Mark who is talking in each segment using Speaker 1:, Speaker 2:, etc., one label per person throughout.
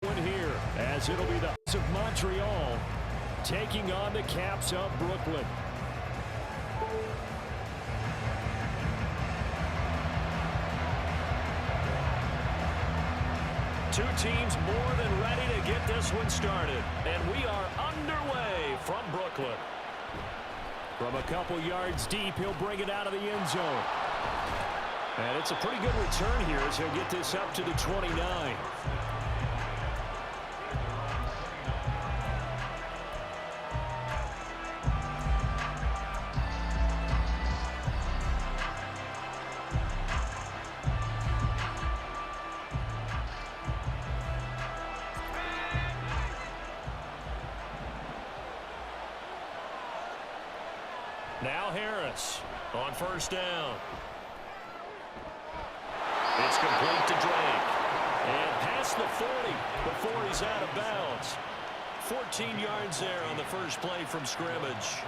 Speaker 1: one here, as it'll be the Hawks of Montreal taking on the Caps of Brooklyn. Two teams more than ready to get this one started. And we are underway from Brooklyn. From a couple yards deep, he'll bring it out of the end zone. And it's a pretty good return here as he'll get this up to the 29. Now Harris on first down. It's complete to Drake. And past the 40 before he's out of bounds. 14 yards there on the first play from scrimmage.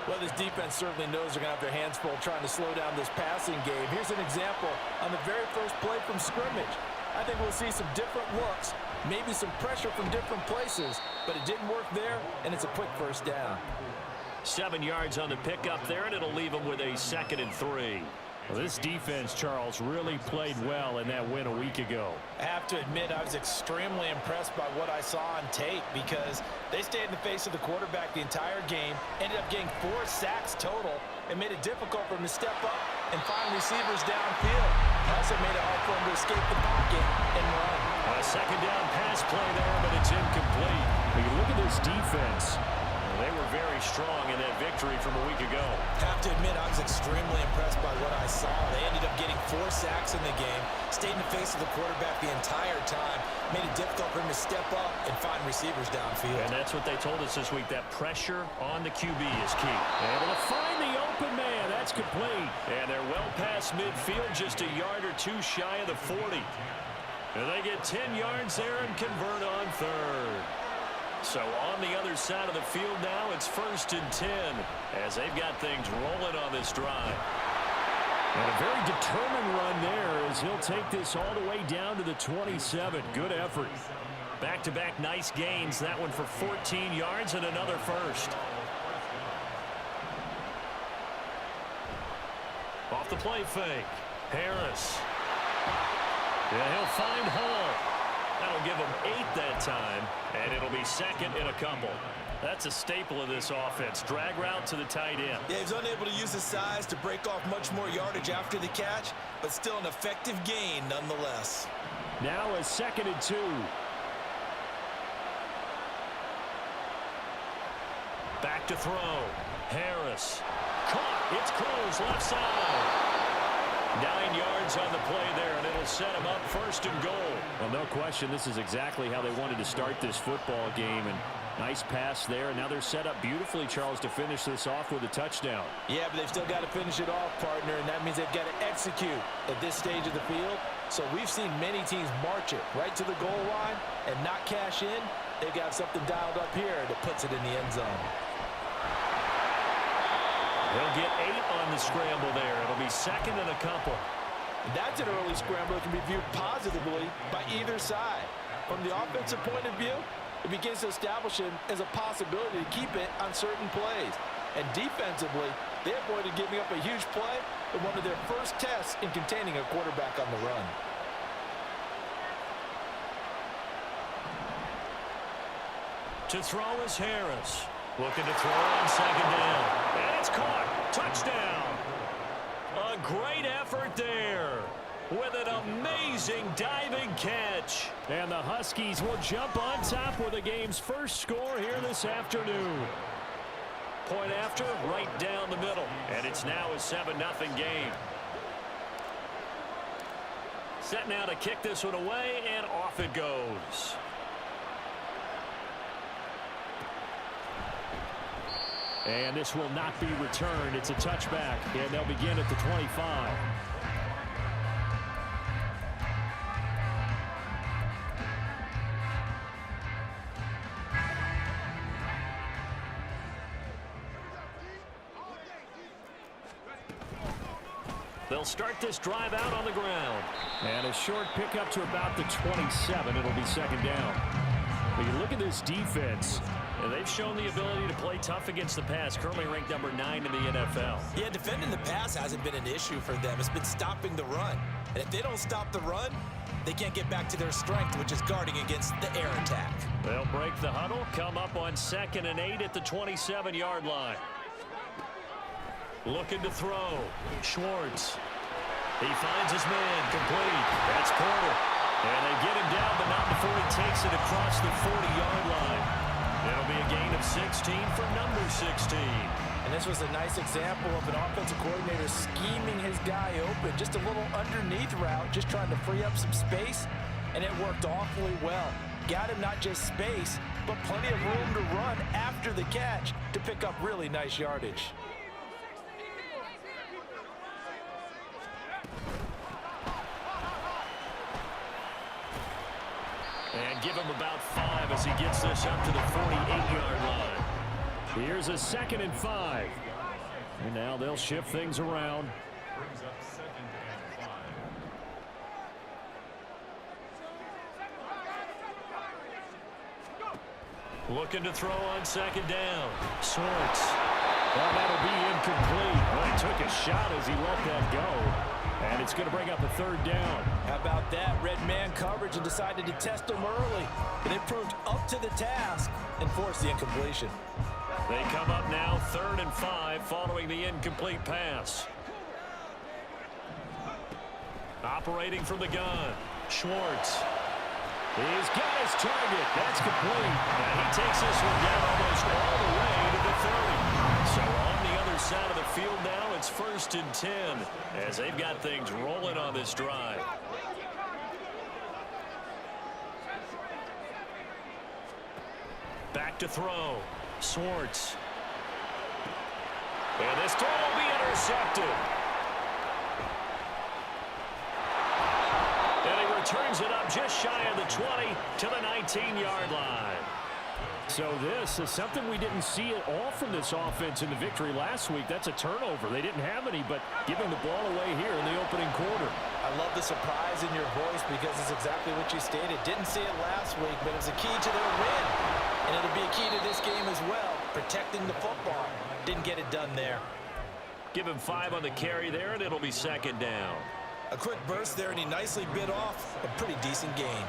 Speaker 2: Well, this defense certainly knows they're going to have their hands full trying to slow down this passing game. Here's an example on the very first play from scrimmage. I think we'll see some different looks, maybe some pressure from different places, but it didn't work there, and it's a quick first down.
Speaker 1: 7 yards on the pickup there, and it'll leave him with a 2nd and 3. Well, this defense, Charles, really played well in that win a week ago.
Speaker 2: I have to admit, I was extremely impressed by what I saw on tape because they stayed in the face of the quarterback the entire game, ended up getting 4 sacks total, and made it difficult for him to step up and find receivers downfield. Also made it hard for him to escape the pocket and run.
Speaker 1: A 2nd down pass play there, but it's incomplete. When you look at this defense, they were very strong in that victory from a week ago.
Speaker 2: Have to admit, I was extremely impressed by what I saw. They ended up getting 4 sacks in the game, stayed in the face of the quarterback the entire time, made it difficult for him to step up and find receivers downfield.
Speaker 1: And that's what they told us this week, that pressure on the QB is key. Able to find the open man. That's complete. And they're well past midfield, just a yard or two shy of the 40. And they get 10 yards there and convert on 3rd. So on the other side of the field now, it's 1st and 10 as they've got things rolling on this drive. And a very determined run there as he'll take this all the way down to the 27. Good effort. Back-to-back nice gains. That one for 14 yards and another first. Off the play fake. Harris. Yeah, he'll find Hall. That'll give him 8 that time, and it'll be 2nd and a couple. That's a staple of this offense. Drag route to the tight end.
Speaker 2: Yeah, he's unable to use his size to break off much more yardage after the catch, but still an effective gain nonetheless.
Speaker 1: Now a 2nd and 2. Back to throw. Harris. Caught. It's close. Left side. 9 yards on the play there, and it'll set him up 1st and goal. Well, no question, this is exactly how they wanted to start this football game. And nice pass there. And now they're set up beautifully, Charles, to finish this off with a touchdown.
Speaker 2: Yeah, but they've still got to finish it off, partner, and that means they've got to execute at this stage of the field. So we've seen many teams march it right to the goal line and not cash in. They've got something dialed up here that puts it in the end zone.
Speaker 1: They'll get 8 on the scramble there. It'll be 2nd and a couple.
Speaker 2: That's an early scramble that can be viewed positively by either side. From the offensive point of view, it begins to establish him as a possibility to keep it on certain plays. And defensively, they avoided giving up a huge play in one of their first tests in containing a quarterback on the run.
Speaker 1: To throw is Harris. Looking to throw on 2nd down. And it's caught. Touchdown. A great effort there with an amazing diving catch. And the Huskies will jump on top with the game's first score here this afternoon. Point after, right down the middle. And it's now a 7-0 game. Set now to kick this one away, and off it goes. And this will not be returned. It's a touchback, and they'll begin at the 25. They'll start this drive out on the ground.
Speaker 3: And a short pickup to about the 27. It'll be second down.
Speaker 1: But you look at this defense, and they've shown the ability to play tough against the pass, currently ranked number 9 in the NFL.
Speaker 2: Yeah, defending the pass hasn't been an issue for them. It's been stopping the run. And if they don't stop the run, they can't get back to their strength, which is guarding against the air attack.
Speaker 1: They'll break the huddle, come up on 2nd and 8 at the 27-yard line. Looking to throw. Schwartz. He finds his man. Complete. That's Porter. And they get him down, but not before he takes it across the 40-yard line. It'll be a gain of 16 for number 16.
Speaker 2: And this was a nice example of an offensive coordinator scheming his guy open. Just a little underneath route, just trying to free up some space, and it worked awfully well. Got him not just space, but plenty of room to run after the catch to pick up really nice yardage.
Speaker 1: And give him about 5 as he gets this up to the 48-yard line.
Speaker 3: Here's a 2nd and 5. And now they'll shift things around.
Speaker 1: Looking to throw on 2nd down. Schwartz. Well, that'll be incomplete.
Speaker 3: Well, he took a shot as he let that go. And it's going to bring up a 3rd down.
Speaker 2: How about that? Red man coverage and decided to test him early. But they proved up to the task and forced the incompletion.
Speaker 1: They come up now 3rd and 5 following the incomplete pass. Operating from the gun. Schwartz. He's got his target. That's complete. And he takes this one down almost all the way to the 30. So on the other side of the field now, it's 1st and 10 as they've got things rolling on this drive. Back to throw. Schwartz. And this throw will be intercepted. And he returns it up just shy of the 20 to the 19-yard line.
Speaker 3: So this is something we didn't see at all from this offense in the victory last week. That's a turnover. They didn't have any, but giving the ball away here in the opening quarter.
Speaker 2: I love the surprise in your voice because it's exactly what you stated. Didn't see it last week, but it was a key to their win. And it'll be a key to this game as well, protecting the football. Didn't get it done there.
Speaker 1: Give him 5 on the carry there, and it'll be 2nd down.
Speaker 2: A quick burst there, and he nicely bit off a pretty decent gain.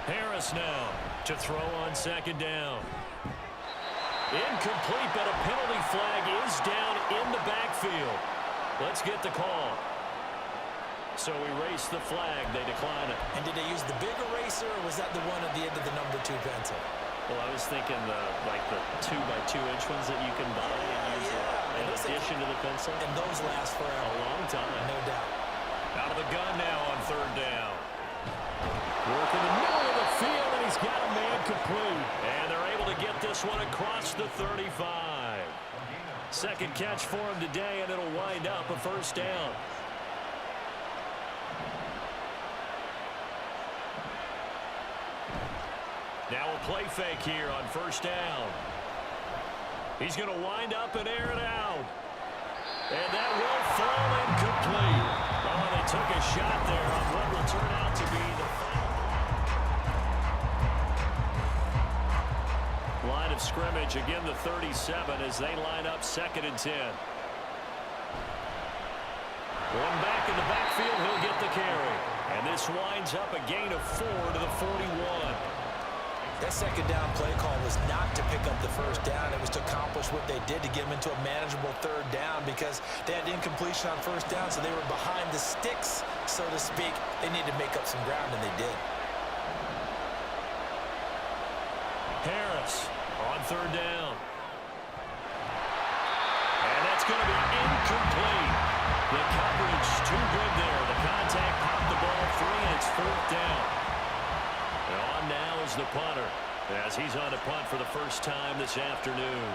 Speaker 1: Harris now to throw on 2nd down. Incomplete, but a penalty flag is down in the backfield. Let's get the call. So erase the flag. They decline it.
Speaker 2: And did they use the big eraser, or was that the one at the end of the number 2 pencil?
Speaker 1: Well, I was thinking like the 2x2-inch ones that you can buy and use in addition to the pencil.
Speaker 2: And those last for
Speaker 1: a long time.
Speaker 2: No doubt.
Speaker 1: Out of the gun now on 3rd down. Work in the middle of the field, and he's got a man complete. And they're able to get this one across the 35. 2nd catch for him today, and it'll wind up a 1st down. Now a play fake here on 1st down. He's going to wind up and air it out. And that will fall incomplete. Oh, they took a shot there on what will turn out to be the final line of scrimmage. Again, the 37 as they line up 2nd and 10. One back in the backfield, he'll get the carry. And this winds up a gain of 4 to the 41.
Speaker 2: That 2nd down play call was not to pick up the 1st down. It was to accomplish what they did to get them into a manageable 3rd down because they had incompletion on 1st down, so they were behind the sticks, so to speak. They needed to make up some ground, and they did.
Speaker 1: Harris on 3rd down. And that's going to be incomplete. The coverage too good there. The contact popped the ball free, and it's 4th down. And on now is the punter as he's on to punt for the first time this afternoon.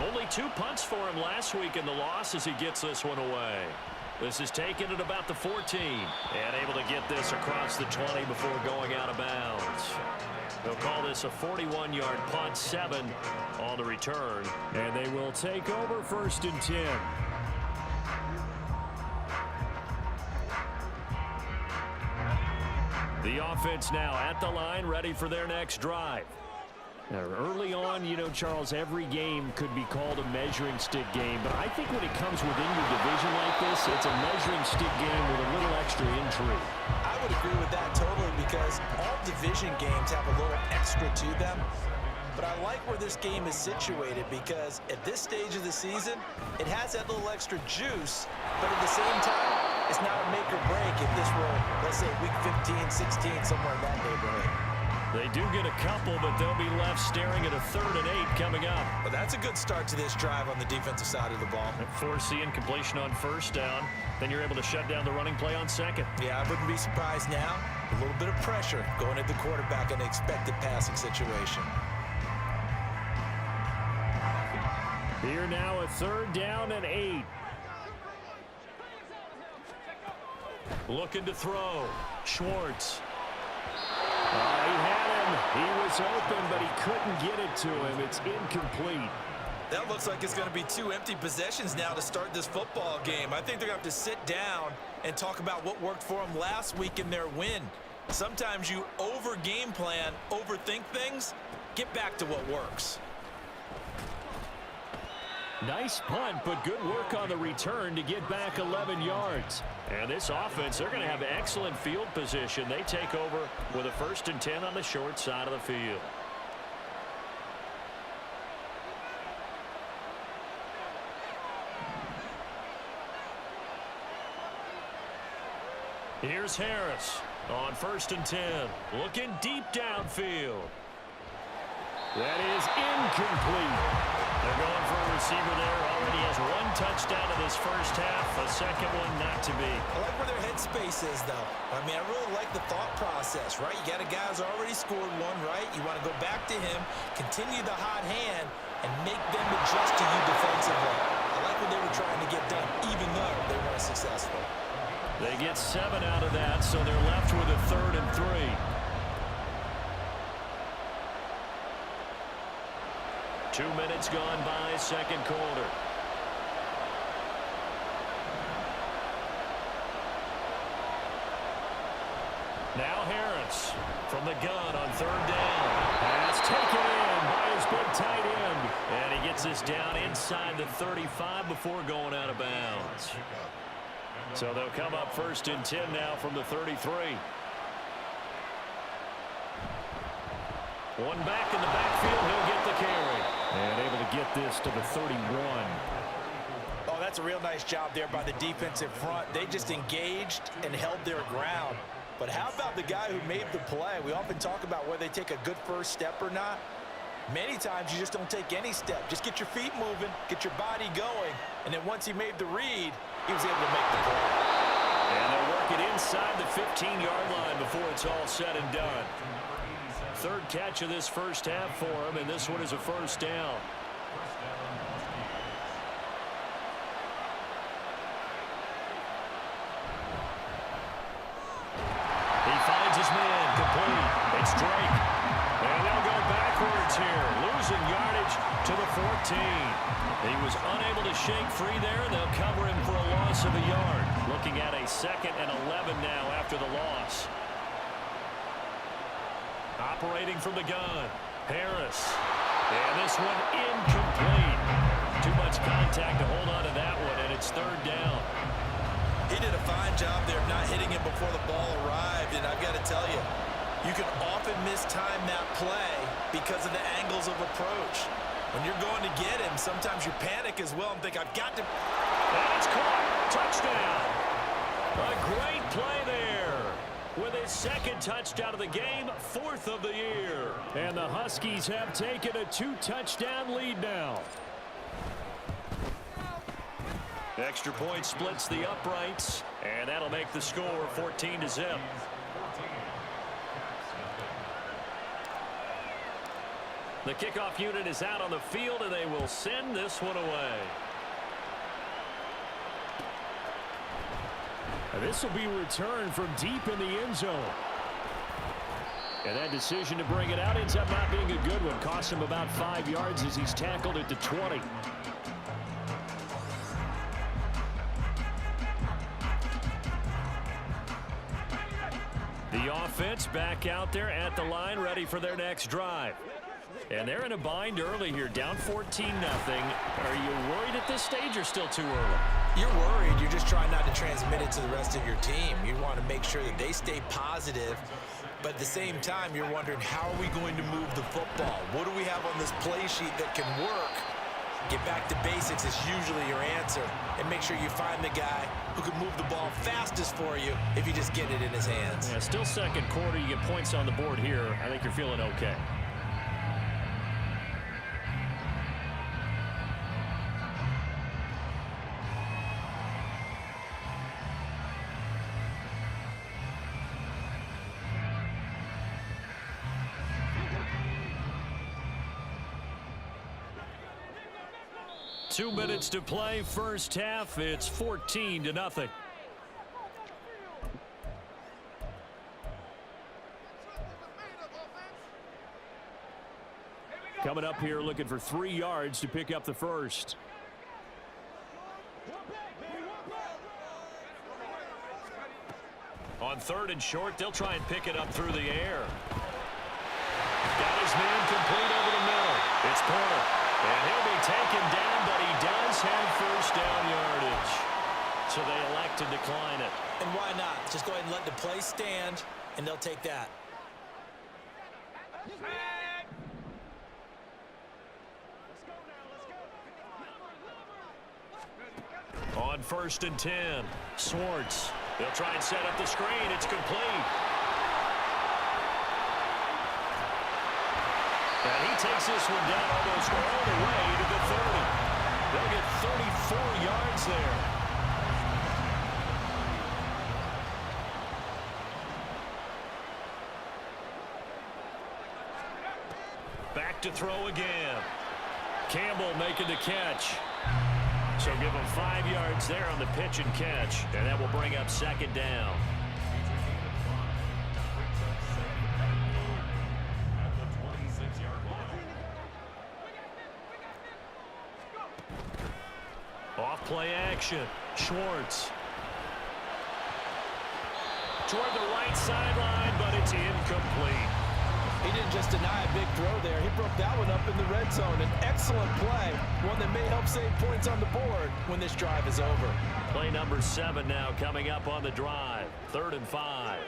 Speaker 1: Only 2 punts for him last week in the loss as he gets this one away. This is taken at about the 14. And able to get this across the 20 before going out of bounds. They'll call this a 41-yard punt, 7 on the return.
Speaker 3: And they will take over 1st and 10. The offense now at the line, ready for their next drive. Now, early on, you know, Charles, every game could be called a measuring stick game, but I think when it comes within your division like this, it's a measuring stick game with a little extra intrigue.
Speaker 2: I would agree with that totally because all division games have a little extra to them. But I like where this game is situated because at this stage of the season, it has that little extra juice, but at the same time, it's not a make or break if this were, let's say, week 15, 16, somewhere in that neighborhood.
Speaker 1: They do get a couple, but they'll be left staring at a 3rd and 8 coming up.
Speaker 2: Well, that's a good start to this drive on the defensive side of the ball.
Speaker 1: Force the incompletion on 1st down. Then you're able to shut down the running play on 2nd.
Speaker 2: Yeah, I wouldn't be surprised now. A little bit of pressure going at the quarterback in an expected passing situation.
Speaker 3: Here now a 3rd down and 8.
Speaker 1: Looking to throw. Schwartz.
Speaker 3: He had him. He was open, but he couldn't get it to him. It's incomplete.
Speaker 2: That looks like it's going to be 2 empty possessions now to start this football game. I think they're going to have to sit down and talk about what worked for them last week in their win. Sometimes you over-game plan, overthink things. Get back to what works.
Speaker 3: Nice punt, but good work on the return to get back 11 yards.
Speaker 1: And this offense, they're going to have excellent field position. They take over with a 1st and 10 on the short side of the field. Here's Harris on 1st and 10. Looking deep downfield.
Speaker 3: That is incomplete.
Speaker 1: They're going for a receiver there. Already has 1 touchdown in this 1st half. A 2nd one not to be.
Speaker 2: I like where their headspace is, though. I mean, I really like the thought process, right? You got a guy who's already scored 1, right? You want to go back to him, continue the hot hand, and make them adjust to you defensively. I like what they were trying to get done, even though they weren't successful.
Speaker 1: They get 7 out of that, so they're left with a 3rd and 3. Two minutes gone by, 2nd quarter. Now Harris from the gun on 3rd down.
Speaker 3: Pass taken in by his big tight end.
Speaker 1: And he gets this down inside the 35 before going out of bounds. So they'll come up 1st and 10 now from the 33. One back in the backfield, he'll get the carry.
Speaker 3: And able to get this to the 31.
Speaker 2: Oh, that's a real nice job there by the defensive front. They just engaged and held their ground. But how about the guy who made the play? We often talk about whether they take a good first step or not. Many times you just don't take any step. Just get your feet moving, get your body going, and then once he made the read, he was able to make the play.
Speaker 1: And they'll work it inside the 15-yard line before it's all said and done. 3rd catch of this 1st half for him, and this one is a 1st down. He finds his man, complete. It's Drake. And they'll go backwards here, losing yardage to the 14. He was unable to shake free there, and they'll cover him for a loss of a yard. Looking at a 2nd and 11 now after the loss. Operating from the gun, Harris. And this one incomplete. Too much contact to hold on to that one, and it's 3rd down.
Speaker 2: He did a fine job there of not hitting him before the ball arrived, and I've got to tell you, you can often mistime that play because of the angles of approach. When you're going to get him, sometimes you panic as well and think, I've got to...
Speaker 1: And it's caught. Touchdown. A great play there. With his 2nd touchdown of the game, 4th of the year.
Speaker 3: And the Huskies have taken a 2-touchdown lead now.
Speaker 1: Extra point splits the uprights, and that'll make the score 14-0. The kickoff unit is out on the field, and they will send this one away.
Speaker 3: This will be returned from deep in the end zone. And that decision to bring it out ends up not being a good one. Cost him about 5 yards as he's tackled at the 20. The offense back out there at the line, ready for their next drive. And they're in a bind early here, down 14-0. Are you worried at this stage or still too early?
Speaker 2: You're worried. You're just trying not to transmit it to the rest of your team. You want to make sure that they stay positive. But at the same time, you're wondering, how are we going to move the football? What do we have on this play sheet that can work? Get back to basics is usually your answer. And make sure you find the guy who can move the ball fastest for you if you just get it in his hands.
Speaker 3: Yeah, still second quarter. You get points on the board here. I think you're feeling okay. Two minutes to play, first half. It's 14-0. Coming up here looking for 3 yards to pick up the first. On third and short, they'll try and pick it up through the air. Got his man complete over the middle. It's Porter. And he'll be taken down, but he does have first down yardage. So they elect to decline it.
Speaker 2: And why not? Just go ahead and let the play stand, and they'll take that.
Speaker 3: On first and 10, Swartz. They'll try and set up the screen. It's complete. And he takes this one down almost all the way to the 30. They'll get 34 yards there. Back to throw again. Campbell making the catch. So give him 5 yards there on the pitch and catch. And that will bring up second down. Off play action. Schwartz. Toward the right sideline, but it's incomplete.
Speaker 2: He didn't just deny a big throw there. He broke that one up in the red zone. An excellent play, one that may help save points on the board when this drive is over.
Speaker 3: Play number 7 now coming up on the drive. 3rd and 5.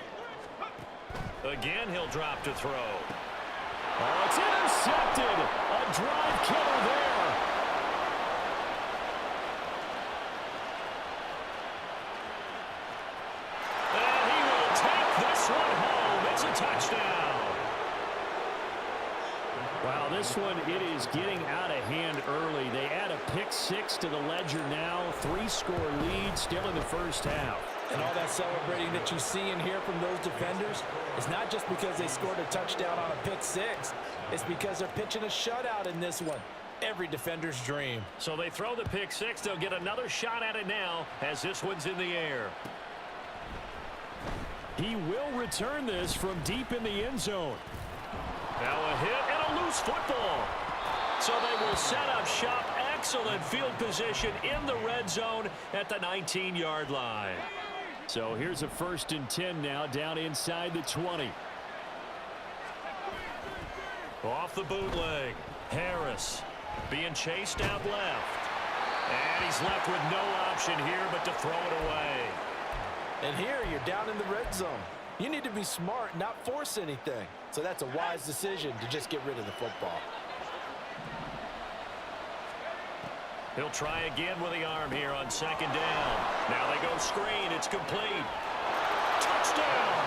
Speaker 3: Again, he'll drop to throw. Oh, it's intercepted. A drive killer there. And he will take this one home. It's a touchdown. Wow, this one, it is getting out of hand early. They add a pick 6 to the ledger now. 3-score lead still in the first half.
Speaker 2: And all that celebrating that you see and hear from those defenders is not just because they scored a touchdown on a pick 6. It's because they're pitching a shutout in this one. Every defender's dream.
Speaker 3: So they throw the pick 6. They'll get another shot at it now as this one's in the air. He will return this from deep in the end zone. Now a hit and a loose football. So they will set up shop. Excellent field position in the red zone at the 19-yard line. So here's a 1st and 10 now down inside the 20. Off the bootleg. Harris being chased out left. And he's left with no option here but to throw it away.
Speaker 2: And here you're down in the red zone. You need to be smart, not force anything. So that's a wise decision to just get rid of the football.
Speaker 3: He'll try again with the arm here on 2nd down. Now they go screen. It's complete. Touchdown!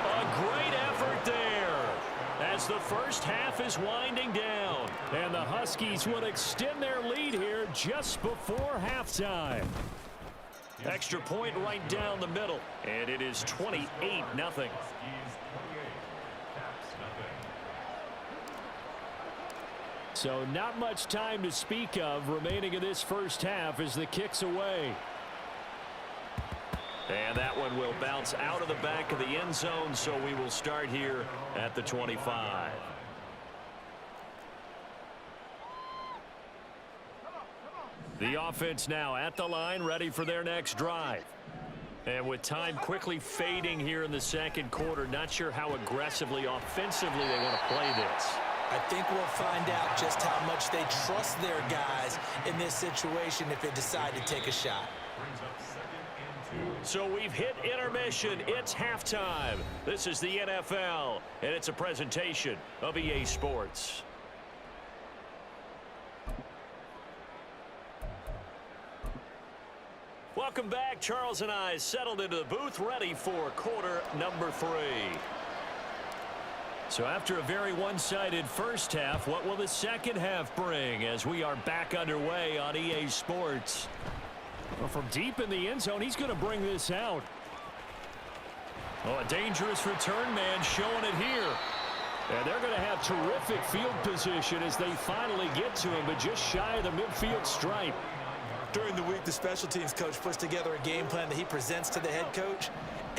Speaker 3: A great effort there as the first half is winding down. And the Huskies will extend their lead here just before halftime. Extra point right down the middle. And it is 28-0. So not much time to speak of remaining in this first half as the kick's away.
Speaker 1: And that one will bounce out of the back of the end zone, so we will start here at the 25. The offense now at the line, ready for their next drive. And with time quickly fading here in the second quarter, not sure how aggressively, offensively they want to play this.
Speaker 2: I think we'll find out just how much they trust their guys in this situation if they decide to take a shot.
Speaker 1: So we've hit intermission. It's halftime. This is the NFL, and it's a presentation of EA Sports. Welcome back. Charles and I settled into the booth, ready for quarter number 3. So after a very one-sided first half, what will the second half bring as we are back underway on EA Sports? Well, from deep in the end zone, he's going to bring this out. Oh, a dangerous return man showing it here. And they're going to have terrific field position as they finally get to him, but just shy of the midfield stripe.
Speaker 2: During the week, the special teams coach puts together a game plan that he presents to the head coach.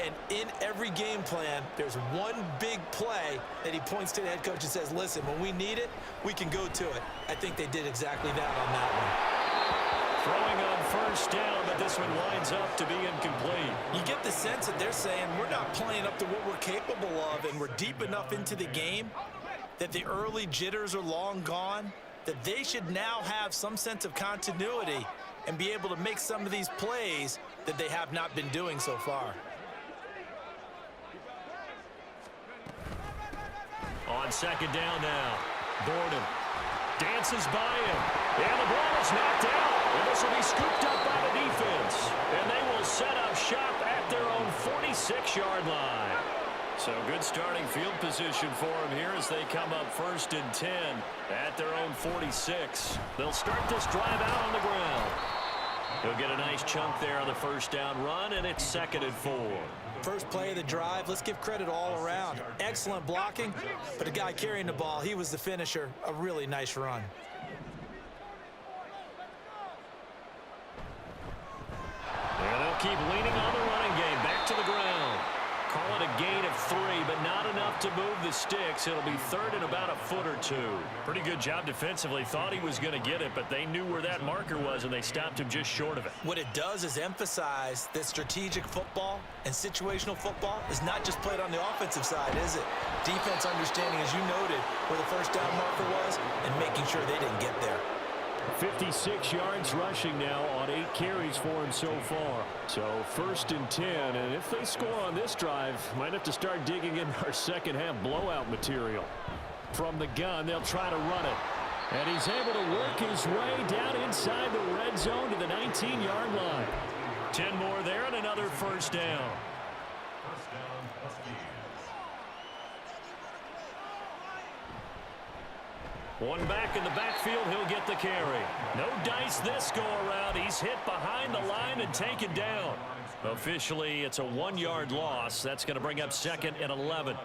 Speaker 2: And in every game plan, there's one big play that he points to the head coach and says, listen, when we need it, we can go to it. I think they did exactly that on that one.
Speaker 1: Throwing on first down, but this one winds up to be incomplete.
Speaker 2: You get the sense that they're saying we're not playing up to what we're capable of, and we're deep enough into the game that the early jitters are long gone, that they should now have some sense of continuity and be able to make some of these plays that they have not been doing so far.
Speaker 1: On second down now, Borden dances by him, and the ball is knocked out. And this will be scooped up by the defense. And they will set up shop at their own 46-yard line. So good starting field position for them here as they come up 1st and 10 at their own 46. They'll start this drive out on the ground. He'll get a nice chunk there on the first down run, and it's 2nd and 4.
Speaker 2: First play of the drive, let's give credit all around. Excellent blocking, but the guy carrying the ball, he was the finisher. A really nice run.
Speaker 1: And they'll keep leaning on the running game. Back to the ground. Call it a gain of 3, but not enough to move the sticks. It'll be 3rd and about a foot or 2. Pretty good job defensively. Thought he was going to get it, but they knew where that marker was, and they stopped him just short of it.
Speaker 2: What it does is emphasize that strategic football and situational football is not just played on the offensive side, is it? Defense understanding, as you noted, where the first down marker was and making sure they didn't get there.
Speaker 3: 56 yards rushing now on 8 carries for him so far. So 1st and 10, and if they score on this drive, might have to start digging in our second half blowout material. From the gun, they'll try to run it. And he's able to work his way down inside the red zone to the 19-yard line.
Speaker 1: 10 more there and another first down. One back in the backfield, he'll get the carry. No dice this go-around. He's hit behind the line and taken down. Officially, it's a 1-yard loss. That's going to bring up 2nd and 11.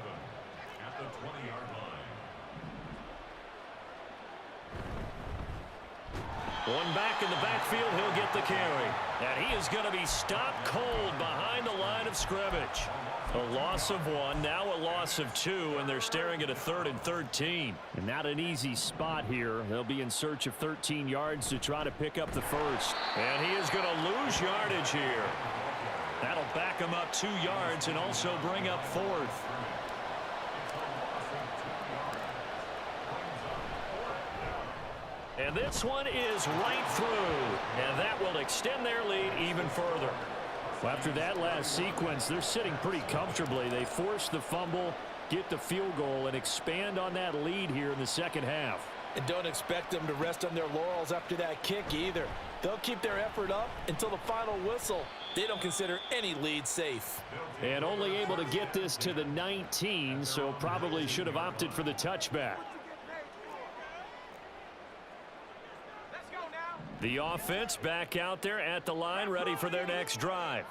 Speaker 1: One back in the backfield, he'll get the carry. And he is going to be stopped cold behind the line of scrimmage. A loss of 1, now a loss of 2, and they're staring at a 3rd and 13.
Speaker 3: And not an easy spot here. They'll be in search of 13 yards to try to pick up the first.
Speaker 1: And he is going to lose yardage here. That'll back him up 2 yards and also bring up 4th. And this one is right through. And that will extend their lead even further.
Speaker 3: Well, after that last sequence, they're sitting pretty comfortably. They force the fumble, get the field goal, and expand on that lead here in the second half.
Speaker 2: And don't expect them to rest on their laurels after that kick either. They'll keep their effort up until the final whistle. They don't consider any lead safe.
Speaker 3: And only able to get this to the 19, so probably should have opted for the touchback.
Speaker 1: The offense back out there at the line, ready for their next drive.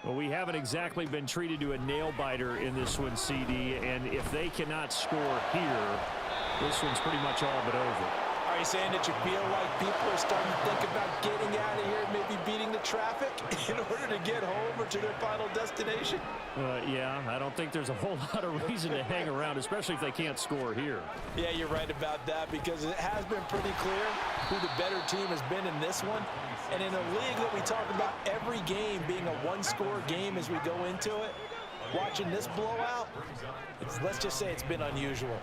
Speaker 3: Well, we haven't exactly been treated to a nail-biter in this one, CD, and if they cannot score here, this one's pretty much all but over.
Speaker 2: All Are you saying that you feel like people are starting to think about getting out of here, maybe beating the traffic in order to get home or to their final destination?
Speaker 3: Yeah, I don't think there's a whole lot of reason to hang around, especially if they can't score here.
Speaker 2: Yeah, you're right about that, because it has been pretty clear who the better team has been in this one. And in a league that we talk about every game being a one-score game as we go into it, watching this blowout, let's just say it's been unusual.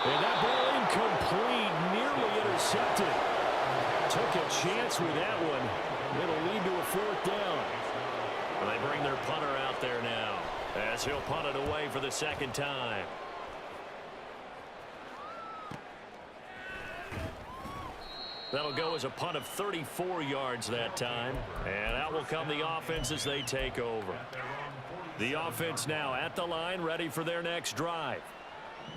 Speaker 3: And that ball incomplete, nearly intercepted. Took a chance with that one. It'll lead to a fourth down. And they bring their punter out there now, as he'll punt it away for the second time. That'll go as a punt of 34 yards that time. And out will come the offense as they take over. The offense now at the line, ready for their next drive.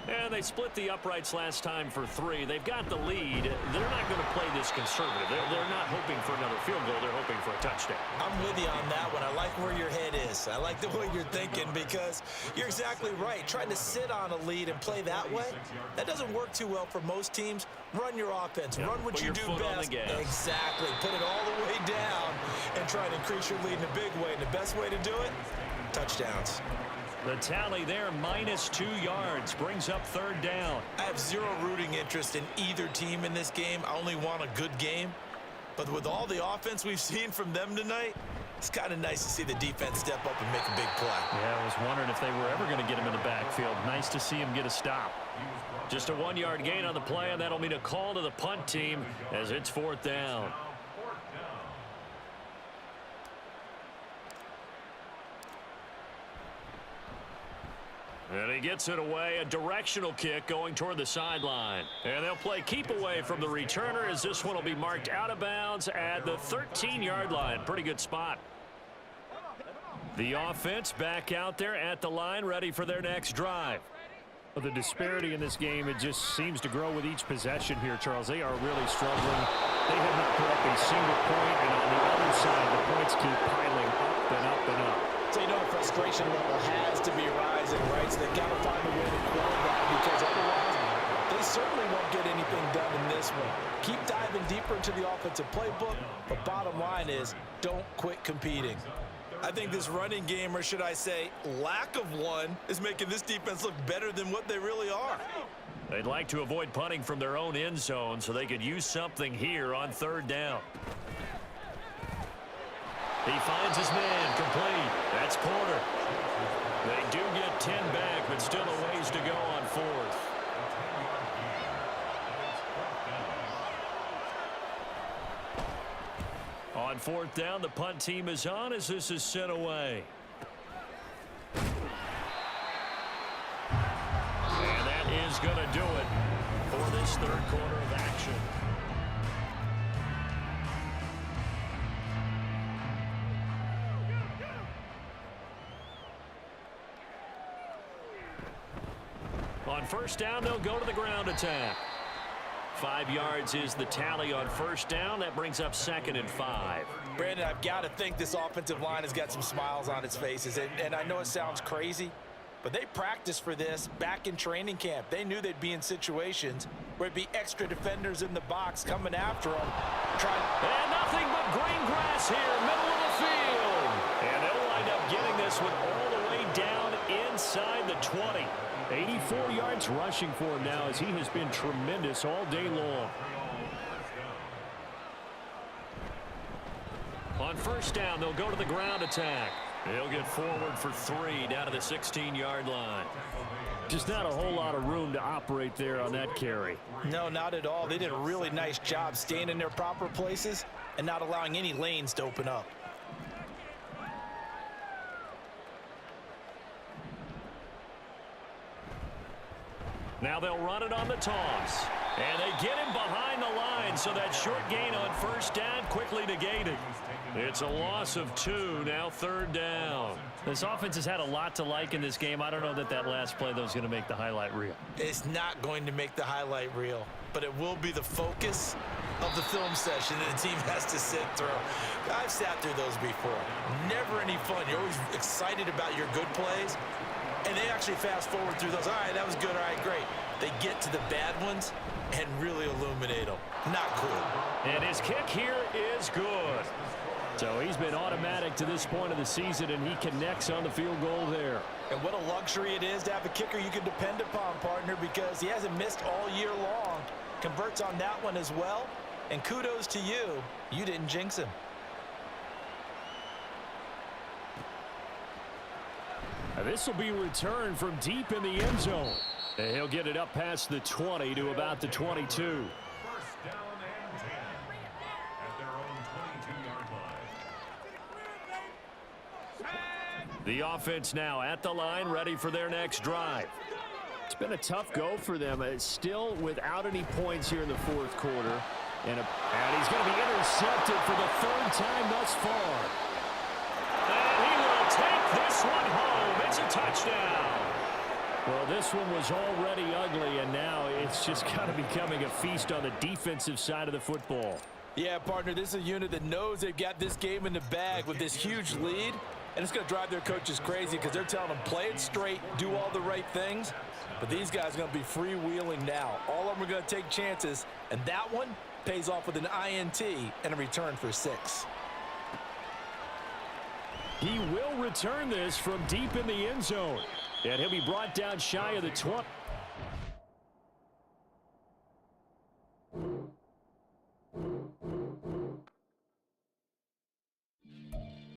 Speaker 3: And they split the uprights last time for 3. They've got the lead. They're not going to play this conservative. They're not hoping for another field goal. They're hoping for a touchdown.
Speaker 4: I'm with you on that one. I like where your head is. I like the way you're thinking, because you're exactly right. Trying to sit on a lead and play that way, that doesn't work too well for most teams. Run your offense. Run what you do best. Exactly. Put it all the way down and try to increase your lead in a big way. And the best way to do it, touchdowns.
Speaker 3: The tally there, -2 yards, brings up third down.
Speaker 4: I have zero rooting interest in either team in this game. I only want a good game. But with all the offense we've seen from them tonight, it's kind of nice to see the defense step up and make a big play.
Speaker 3: Yeah, I was wondering if they were ever going to get him in the backfield. Nice to see him get a stop. Just a 1-yard gain on the play, and that'll mean a call to the punt team as it's fourth down. And he gets it away, a directional kick going toward the sideline. And they'll play keep away from the returner, as this one will be marked out of bounds at the 13-yard line. Pretty good spot. The offense back out there at the line, ready for their next drive. The disparity in this game, it just seems to grow with each possession here, Charles. They are really struggling. They have not put up a single point, and on the other side, the points keep piling up and up and up.
Speaker 2: So, the frustration level has to be rising, right? So they've got to find a way to quell that, because otherwise they certainly won't get anything done in this one. Keep diving deeper into the offensive playbook, but bottom line is don't quit competing.
Speaker 4: I think this running game, or should I say lack of one, is making this defense look better than what they really are.
Speaker 3: They'd like to avoid punting from their own end zone so they could use something here on third down. He finds his man, complete. That's Porter. They do get 10 back, but still a ways to go on fourth. On fourth down, the punt team is on as this is sent away. And that is going to do it for this third quarter of action. On first down, they'll go to the ground attack. 5 yards is the tally on first down. That brings up 2nd and 5.
Speaker 2: Brandon, I've got to think this offensive line has got some smiles on its faces. And I know it sounds crazy, but they practiced for this back in training camp. They knew they'd be in situations where it'd be extra defenders in the box coming after them.
Speaker 3: And nothing but green grass here, middle of the field. And they'll wind up getting this one all the way down inside the 20. 84 yards rushing for him now, as he has been tremendous all day long. On first down, they'll go to the ground attack. They'll get forward for 3 down to the 16-yard line. Just not a whole lot of room to operate there on that carry.
Speaker 2: No, not at all. They did a really nice job staying in their proper places and not allowing any lanes to open up.
Speaker 3: Now they'll run it on the toss. And they get him behind the line, so that short gain on first down quickly negated. It's a loss of 2, now third down. This offense has had a lot to like in this game. I don't know that last play, though, is going to make the highlight reel.
Speaker 4: It's not going to make the highlight reel, but it will be the focus of the film session that the team has to sit through. I've sat through those before. Never any fun. You're always excited about your good plays, and they actually fast forward through those. All right, that was good. All right, great. They get to the bad ones and really illuminate them. Not cool.
Speaker 3: And his kick here is good. So he's been automatic to this point of the season, and he connects on the field goal there.
Speaker 4: And what a luxury it is to have a kicker you can depend upon, partner, because he hasn't missed all year long. Converts on that one as well. And kudos to you. You didn't jinx him.
Speaker 3: This will be returned from deep in the end zone. And he'll get it up past the 20 to about the 22.
Speaker 5: First down and 10 at their own 22-yard line.
Speaker 3: The offense now at the line, ready for their next drive. It's been a tough go for them. It's still without any points here in the fourth quarter. And he's going to be intercepted for the third time thus far. And he will take this one home. It's a touchdown. Well, this one was already ugly, and now it's just kind of becoming a feast on the defensive side of the football.
Speaker 2: Yeah, partner, this is a unit that knows they've got this game in the bag with this huge lead, and it's going to drive their coaches crazy because they're telling them play it straight, do all the right things. But these guys are going to be freewheeling now. All of them are going to take chances, and that one pays off with an INT and a return for 6.
Speaker 3: He will return this from deep in the end zone. And he'll be brought down shy of the 20.